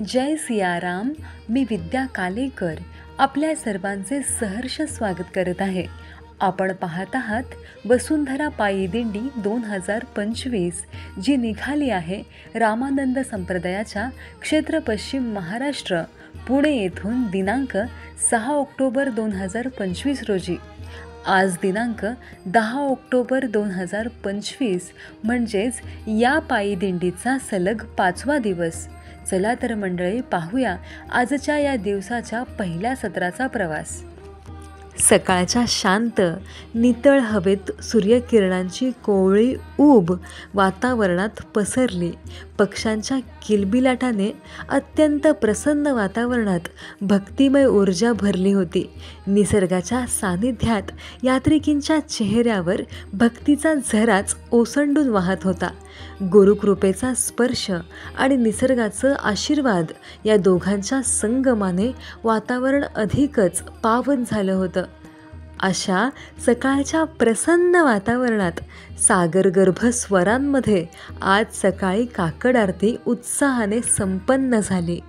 जय सियाराम. मी विद्या कालेकर आपल्या सर्वांचे सहर्ष स्वागत करत आहे. आपण पाहत आहात वसुंधरा पायी दिंडी 2025 जी निघाली आहे रामानंद संप्रदायाच्या क्षेत्र पश्चिम महाराष्ट्र पुणे येथून दिनांक 6 ऑक्टोबर 2025 रोजी. आज दिनांक 10 ऑक्टोबर 2025 म्हणजेच या पायी दिंडीचा सलग 5वा दिवस. चला तर मंडळी, पाहूया आजच्या या दिवसाच्या पहिल्या सत्राचा प्रवास. सकाळच्या शांत नितळ हवेत सूर्यकिरणांची कोवळी ऊब वातावरणात पसरली. पक्ष्यांच्या किलबिलाटाने अत्यंत प्रसन्न वातावरणात भक्तिमय ऊर्जा भरली होती. निसर्गाच्या सानिध्यात यात्रिकींच्या चेहऱ्यावर भक्तीचा झराच ओसंडून वाहत होता. गुरुकृपेचा स्पर्श आणि निसर्गाचं आशीर्वाद या दोघांच्या संगमाने वातावरण अधिकच पावन झालं होतं. अशा सकाळच्या प्रसन्न वातावरणात सागरगर्भ स्वरांमध्ये आज सकाळी काकड आरती उत्साहाने संपन्न झाली.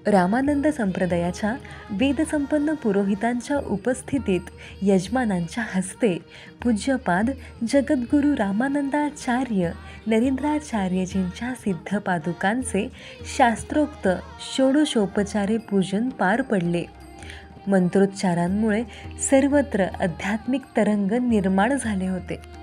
रामानंद संप्रदायाच्या वेदसंपन्न पुरोहितांच्या उपस्थितीत यजमानांच्या हस्ते पूज्यपाद जगद्गुरू रामानंदाचार्य नरेंद्राचार्यजींच्या सिद्ध पादुकांचे शास्त्रोक्त षोडशोपचारे पूजन पार पडले. मंत्रोच्चारांमुळे सर्वत्र आध्यात्मिक तरंग निर्माण झाले होते.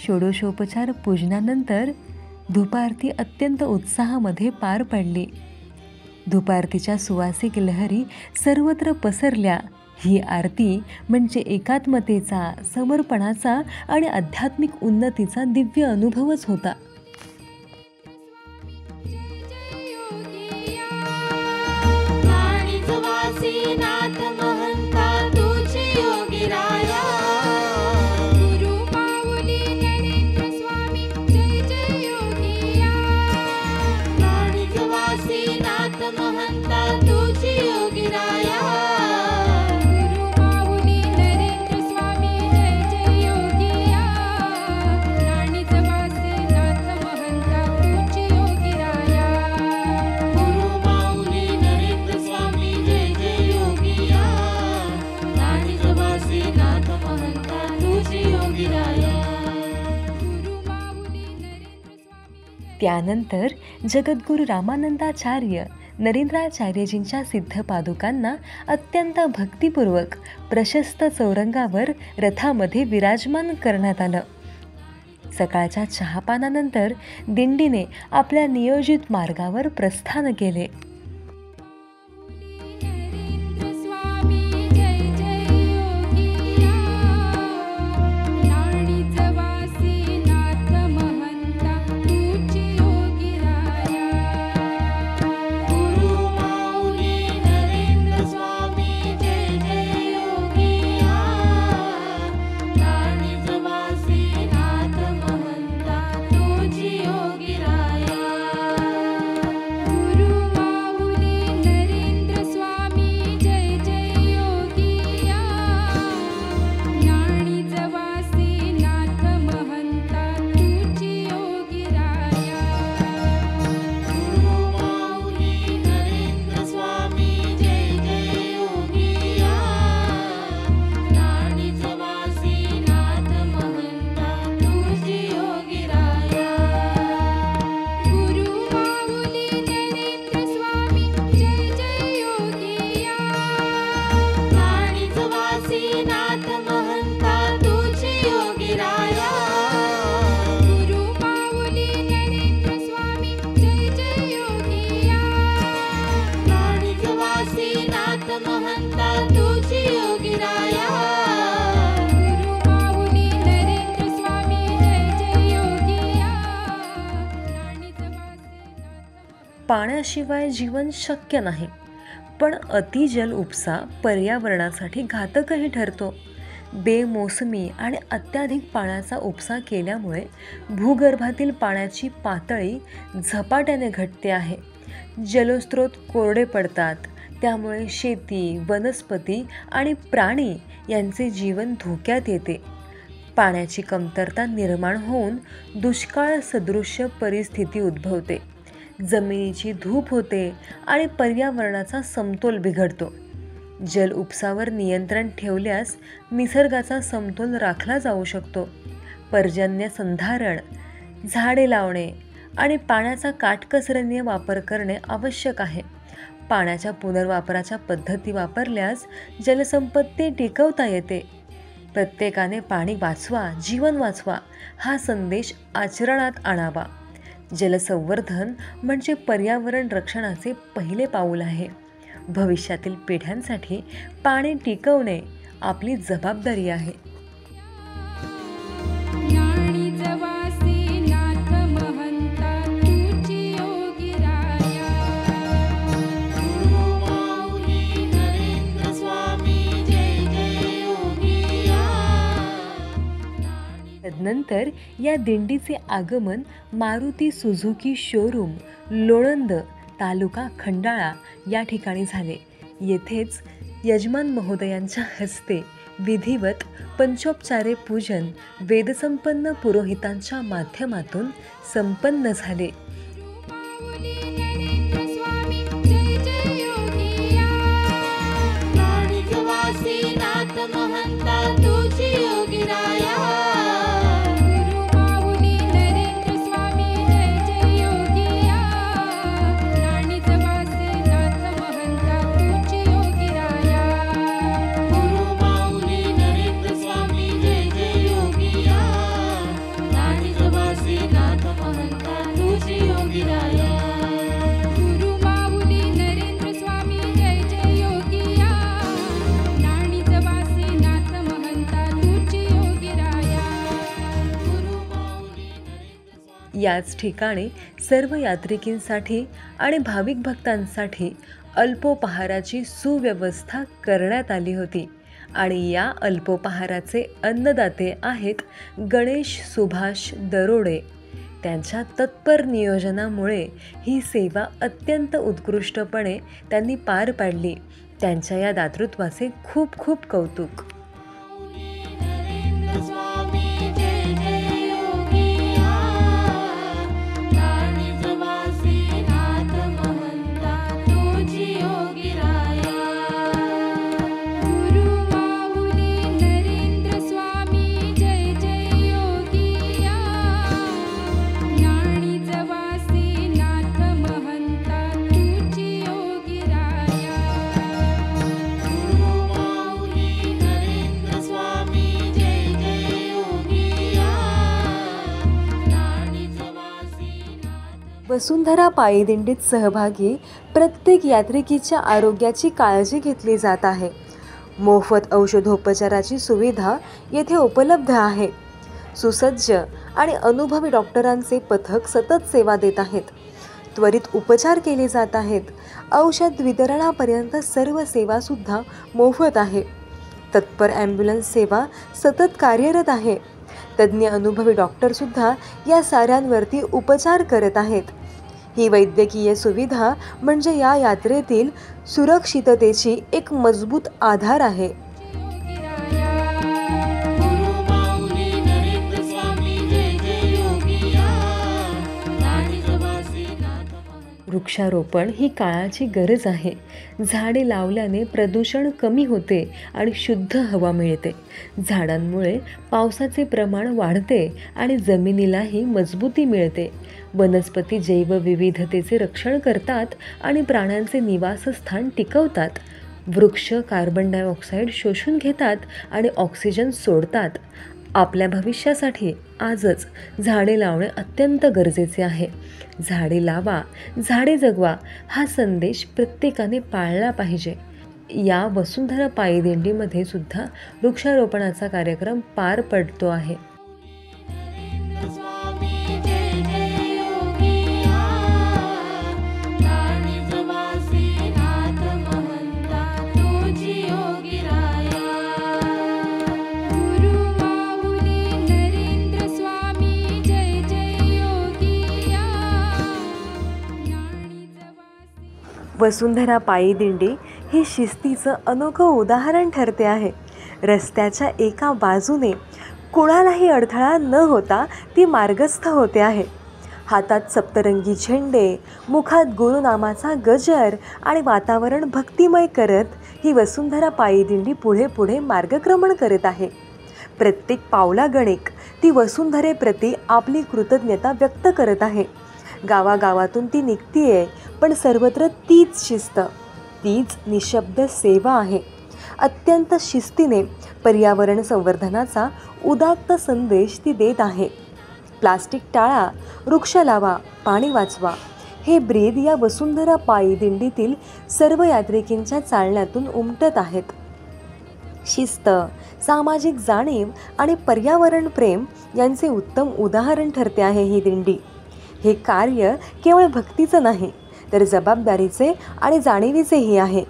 षोडशोपचार पूजनानंतर धूपारती अत्यंत उत्साहामध्ये पार पडली. धूपारतीच्या सुवासिक लहरी सर्वत्र पसरल्या. ही आरती म्हणजे एकात्मतेचा, समर्पणाचा आणि आध्यात्मिक उन्नतीचा दिव्य अनुभवच होता. त्यानंतर जगद्गुरू रामानंदाचार्य नरेंद्राचार्यजींच्या सिद्ध पादुकांना अत्यंत भक्तिपूर्वक प्रशस्त चौरंगावर रथामध्ये विराजमान करण्यात आलं. सकाळच्या चहापानानंतर दिंडीने आपल्या नियोजित मार्गावर प्रस्थान केले. पाण्याशिवाय जीवन शक्य नाही, पण अतिजल उपसा पर्यावरणासाठी घातकही ठरतो. बेमोसमी आणि अत्याधिक पाण्याचा उपसा केल्यामुळे भूगर्भातील पाण्याची पातळी झपाट्याने घटते आहे. जलस्रोत कोरडे पडतात, त्यामुळे शेती, वनस्पती आणि प्राणी यांचे जीवन धोक्यात येते. पाण्याची कमतरता निर्माण होऊन दुष्काळ सदृश्य परिस्थिती उद्भवते. जमिनीची धूप होते आणि पर्यावरणाचा समतोल बिघडतो. जल उपसावर नियंत्रण ठेवल्यास निसर्गाचा समतोल राखला जाऊ शकतो. पर्जन्य संधारण, झाडे लावणे आणि पाण्याचा काटकसरीने वापर करणे आवश्यक आहे. पाण्याच्या पुनर्वापराच्या पद्धती वापरल्यास जलसंपत्ती टिकवता येते. प्रत्येकाने पाणी वाचवा, जीवन वाचवा हा संदेश आचरणात आणावा. जलसंवर्धन म्हणजे पर्यावरण रक्षणाचे पहिले पाऊल आहे. भविष्यातील पिढ्यांसाठी पाणी टिकवणे आपली जबाबदारी आहे. तदनंतर या दिंडीचे आगमन मारुती सुझुकी शोरूम, लोणंद, तालुका खंडाळा या ठिकाणी झाले. येथेच यजमान महोदयांच्या हस्ते विधिवत पंचोपचारे पूजन वेदसंपन्न पुरोहितांच्या माध्यमातून संपन्न झाले. याच ठिकाणी सर्व यात्रिकींसाठी आणि भाविक भक्तांसाठी अल्पोपहाराची सुव्यवस्था करण्यात आली होती. आणि या अल्पोपहाराचे अन्नदाते आहेत गणेश सुभाष दरोडे. त्यांच्या तत्पर नियोजनामुळे ही सेवा अत्यंत उत्कृष्टपणे त्यांनी पार पाडली. त्यांच्या या दातृत्वाचे खूप खूप कौतुक. वसुंधरा पायी दिंडीत सहभागी प्रत्येक यात्रिकीच्या आरोग्याची काळजी घेतली जात आहे. मोफत औषधोपचाराची सुविधा येथे उपलब्ध आहे. सुसज्ज आणि अनुभवी डॉक्टरांचे पथक सतत सेवा देत आहेत. त्वरित उपचार केले जात आहेत. औषध वितरणापर्यंत सर्व सेवासुद्धा मोफत आहे. तत्पर ॲम्ब्युलन्स सेवा सतत कार्यरत आहे. तज्ज्ञ अनुभवी डॉक्टरसुद्धा या साऱ्यांवरती उपचार करत आहेत. ही वैद्यकीय सुविधा म्हणजे या यात्रेतील सुरक्षिततेची एक मजबूत आधार आहे. वृक्षारोपण ही काळाची गरज आहे. झाडे लावल्याने प्रदूषण कमी होते आणि शुद्ध हवा मिळते. झाडांमुळे पावसाचे प्रमाण वाढते आणि जमिनीलाही मजबूती मिळते. वनस्पती जैवविविधतेचे रक्षण करतात आणि प्राण्यांचे निवासस्थान टिकवतात. वृक्ष कार्बन डायऑक्साईड शोषून घेतात आणि ऑक्सिजन सोडतात. आपल्या भविष्यासाठी आजच झाडे लावणे अत्यंत गरजेचे आहे. झाडे लावा, झाडे जगवा हा संदेश प्रत्येकाने पाळला पाहिजे. या वसुंधरा पायी दिंडीमध्ये सुद्धा वृक्षारोपणाचा कार्यक्रम पार पडतो आहे. वसुंधरा पायी दिंडी ही शिस्तीचं अनोखं उदाहरण ठरते आहे. रस्त्याच्या एका बाजूने कुणालाही अडथळा न होता ती मार्गस्थ होते आहे. हातात सप्तरंगी झेंडे, मुखात गुरुनामाचा गजर आणि वातावरण भक्तिमय करत ही वसुंधरा पायी दिंडी पुढे पुढे मार्गक्रमण करत आहे. प्रत्येक पावलागणिक ती वसुंधरेप्रती आपली कृतज्ञता व्यक्त करत आहे. गावागावातून ती निघतीये, पण सर्वत्र तीच शिस्त, तीच निशब्द सेवा आहे. अत्यंत शिस्तीने पर्यावरण संवर्धनाचा उदात्त संदेश ती देत आहे. प्लास्टिक टाळा, वृक्ष लावा, पाणी वाचवा हे ब्रीद या वसुंधरा पायी दिंडीतील सर्व यात्रिकींच्या चालण्यातून उमटत आहेत. शिस्त, सामाजिक जाणीव आणि पर्यावरण प्रेम यांचे उत्तम उदाहरण ठरते आहे ही दिंडी. हे कार्य केवळ भक्तीचं नाही, तर जबाबदारीचे आणि जाणीवीचेही आहे.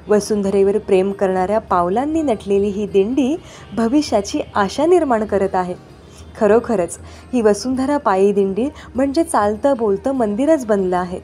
वसुंधरेवर प्रेम करणाऱ्या पावलांनी नटलेली ही दिंडी भविष्याची आशा निर्माण करत आहे. खरोखरच ही वसुंधरा पायी दिंडी म्हणजे चालतं बोलतं मंदिरच बनलं आहे.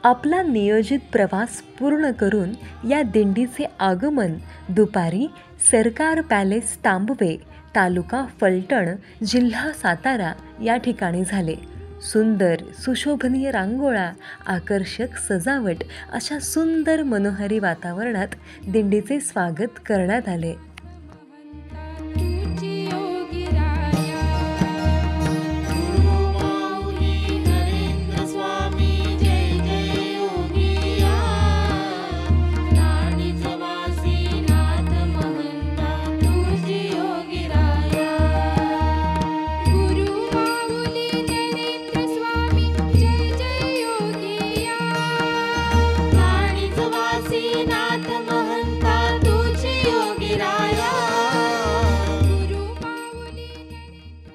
आपला नियोजित प्रवास पूर्ण करून या दिंडीचे आगमन दुपारी सरकार पॅलेस तांबवे, तालुका फलटण, जिल्हा सातारा या ठिकाणी झाले. सुंदर सुशोभनीय रांगोळा, आकर्षक सजावट अशा सुंदर मनोहारी वातावरणात दिंडीचे स्वागत करण्यात आले.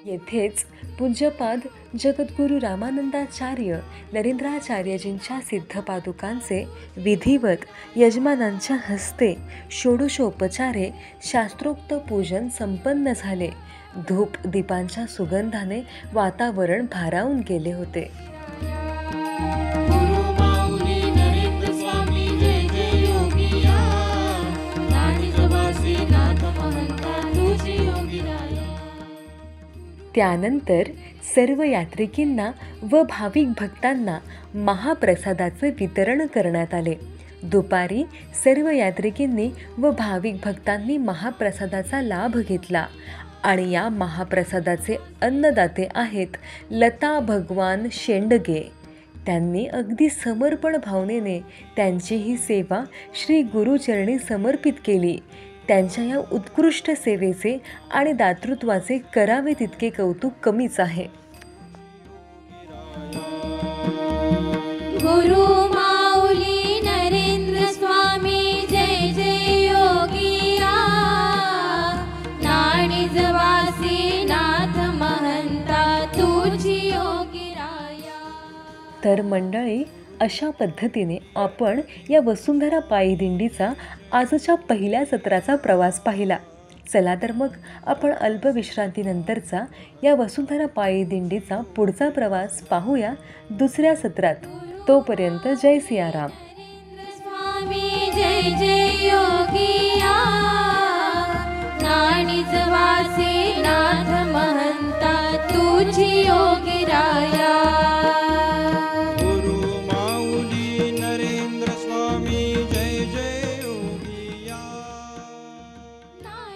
येथेच पूज्यपाद जगद्गुरू रामानंदाचार्य नरेंद्राचार्यजींच्या सिद्धपादुकांचे विधिवत यजमानांच्या हस्ते षोडशोपचारे शास्त्रोक्त पूजन संपन्न झाले. धूप दीपांच्या सुगंधाने वातावरण भारावून गेले होते. त्यानंतर सर्व यात्रिकींना व भाविक भक्तांना महाप्रसादाचे वितरण करण्यात आले. दुपारी सर्व यात्रिकींनी व भाविक भक्तांनी महाप्रसादाचा लाभ घेतला आणि या महाप्रसादाचे अन्नदाते आहेत लता भगवान शेंडगे. त्यांनी अगदी समर्पण भावनेने त्यांची ही सेवा श्री गुरुचरणी समर्पित केली. त्यांच्या या उत्कृष्ट सेवेचे आणि दातृत्वाचे करावे तितके कौतुक कमीच आहे. गुरु माऊली नरेंद्र स्वामी जय जय योगिया, नाणिजवासी नाथ महंता तुझी योगिराया. तर मंडळी, अशा पद्धतीने आपण या वसुंधरा पायी दिंडीचा आजच्या पहिल्या सत्राचा प्रवास पाहिला. चला तर मग आपण अल्पविश्रांतीनंतरचा या वसुंधरा पायी दिंडीचा पुढचा प्रवास पाहूया दुसऱ्या सत्रात. तोपर्यंत जय सियाराम. स्वामी जय जय योगिया, नाणिजवासी नाथ महंता तुझी योगिराया.